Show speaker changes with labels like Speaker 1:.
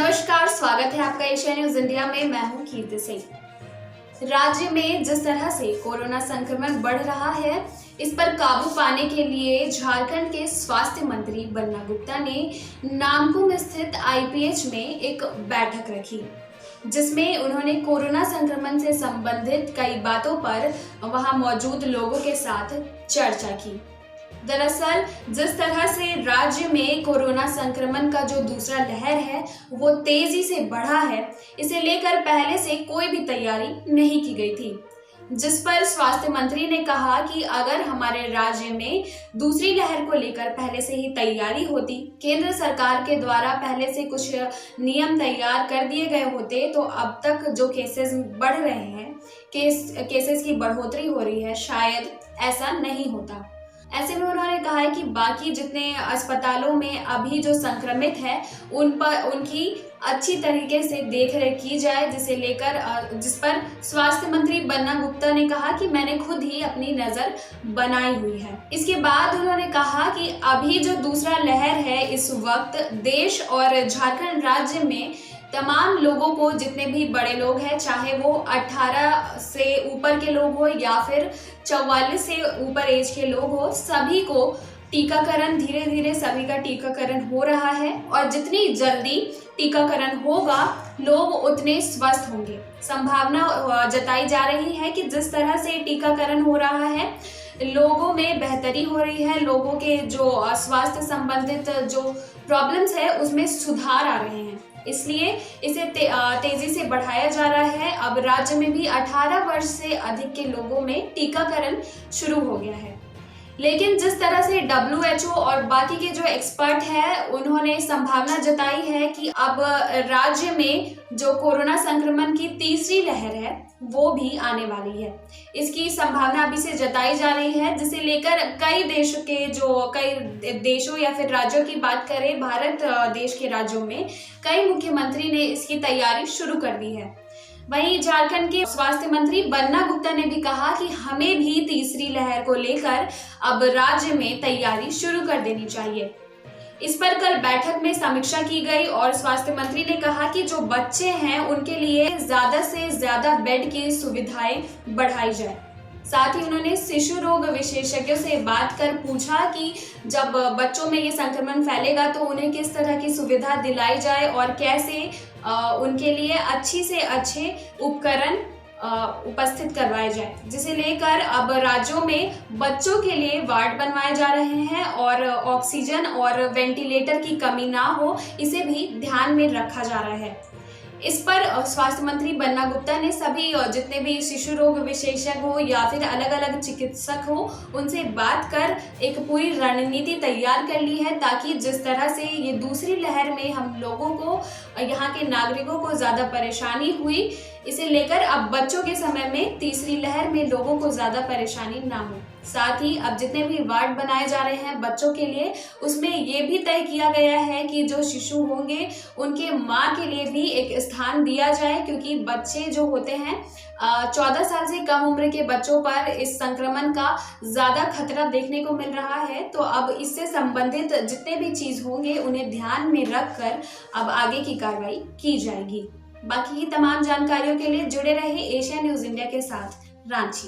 Speaker 1: नमस्कार, स्वागत है आपका एशिया न्यूज इंडिया में। मैं हूं कीर्ति सिंह। राज्य में जिस तरह से कोरोना संक्रमण बढ़ रहा है, इस पर काबू पाने के लिए झारखंड के स्वास्थ्य मंत्री बन्ना गुप्ता ने नामकुम स्थित आईपीएच में एक बैठक रखी, जिसमें उन्होंने कोरोना संक्रमण से संबंधित कई बातों पर वहां मौजूद लोगों के साथ चर्चा की। दरअसल जिस तरह से राज्य में कोरोना संक्रमण का जो दूसरा लहर है वो तेजी से बढ़ा है, इसे लेकर पहले से कोई भी तैयारी नहीं की गई थी, जिस पर स्वास्थ्य मंत्री ने कहा कि अगर हमारे राज्य में दूसरी लहर को लेकर पहले से ही तैयारी होती, केंद्र सरकार के द्वारा पहले से कुछ नियम तैयार कर दिए गए होते, तो अब तक जो केसेस बढ़ रहे हैं, केसेस की बढ़ोतरी हो रही है, शायद ऐसा नहीं होता। ऐसे में उन्होंने कहा है कि बाकी जितने अस्पतालों में अभी जो संक्रमित है उनकी अच्छी तरीके से देखरेख की जाए, जिस पर स्वास्थ्य मंत्री बन्ना गुप्ता ने कहा कि मैंने खुद ही अपनी नजर बनाई हुई है। इसके बाद उन्होंने कहा कि अभी जो दूसरा लहर है, इस वक्त देश और झारखंड राज्य में तमाम लोगों को, जितने भी बड़े लोग हैं, चाहे वो 18 से ऊपर के लोग हो या फिर 44 से ऊपर एज के लोग हो, सभी को टीकाकरण धीरे धीरे सभी का टीकाकरण हो रहा है और जितनी जल्दी टीकाकरण होगा लोग उतने स्वस्थ होंगे। संभावना जताई जा रही है कि जिस तरह से टीकाकरण हो रहा है, लोगों में बेहतरी हो रही है, लोगों के जो स्वास्थ्य संबंधित जो प्रॉब्लम्स है उसमें सुधार आ रहे हैं, इसलिए इसे तेजी से बढ़ाया जा रहा है। अब राज्य में भी 18 वर्ष से अधिक के लोगों में टीकाकरण शुरू हो गया है। लेकिन जिस तरह से WHO और बाकी के जो एक्सपर्ट हैं, उन्होंने संभावना जताई है कि अब राज्य में जो कोरोना संक्रमण की तीसरी लहर है वो भी आने वाली है। इसकी संभावना अभी से जताई जा रही है, जिसे लेकर कई देशों या फिर राज्यों की बात करें, भारत देश के राज्यों में कई मुख्यमंत्री ने इसकी तैयारी शुरू कर दी है। वहीं झारखंड के स्वास्थ्य मंत्री बन्ना गुप्ता ने भी कहा कि हमें भी तीसरी लहर को लेकर अब राज्य में तैयारी शुरू कर देनी चाहिए। इस पर कल बैठक में समीक्षा की गई और स्वास्थ्य मंत्री ने कहा कि जो बच्चे हैं उनके लिए ज्यादा से ज्यादा बेड की सुविधाएं बढ़ाई जाए। साथ ही उन्होंने शिशु रोग विशेषज्ञों से बात कर पूछा कि जब बच्चों में ये संक्रमण फैलेगा तो उन्हें किस तरह की सुविधा दिलाई जाए और कैसे उनके लिए अच्छी से अच्छे उपकरण उपस्थित करवाए जाए, जिसे लेकर अब राज्यों में बच्चों के लिए वार्ड बनवाए जा रहे हैं और ऑक्सीजन और वेंटिलेटर की कमी ना हो, इसे भी ध्यान में रखा जा रहा है। इस पर स्वास्थ्य मंत्री बन्ना गुप्ता ने सभी जितने भी शिशु रोग विशेषज्ञ हो या फिर अलग अलग चिकित्सक हो, उनसे बात कर एक पूरी रणनीति तैयार कर ली है, ताकि जिस तरह से ये दूसरी लहर में हम लोगों को, यहाँ के नागरिकों को ज़्यादा परेशानी हुई, इसे लेकर अब बच्चों के समय में तीसरी लहर में लोगों को ज़्यादा परेशानी ना हो। साथ ही अब जितने भी वार्ड बनाए जा रहे हैं बच्चों के लिए, उसमें ये भी तय किया गया है कि जो शिशु होंगे उनके माँ के लिए भी एक स्थान दिया जाए, क्योंकि बच्चे जो होते हैं 14 साल से कम उम्र के बच्चों पर इस संक्रमण का ज़्यादा खतरा देखने को मिल रहा है। तो अब इससे संबंधित जितने भी चीज़ होंगे उन्हें ध्यान में रखकर अब आगे की कार्रवाई की जाएगी। बाकी की तमाम जानकारियों के लिए जुड़े रहे एशिया न्यूज इंडिया के साथ। रांची।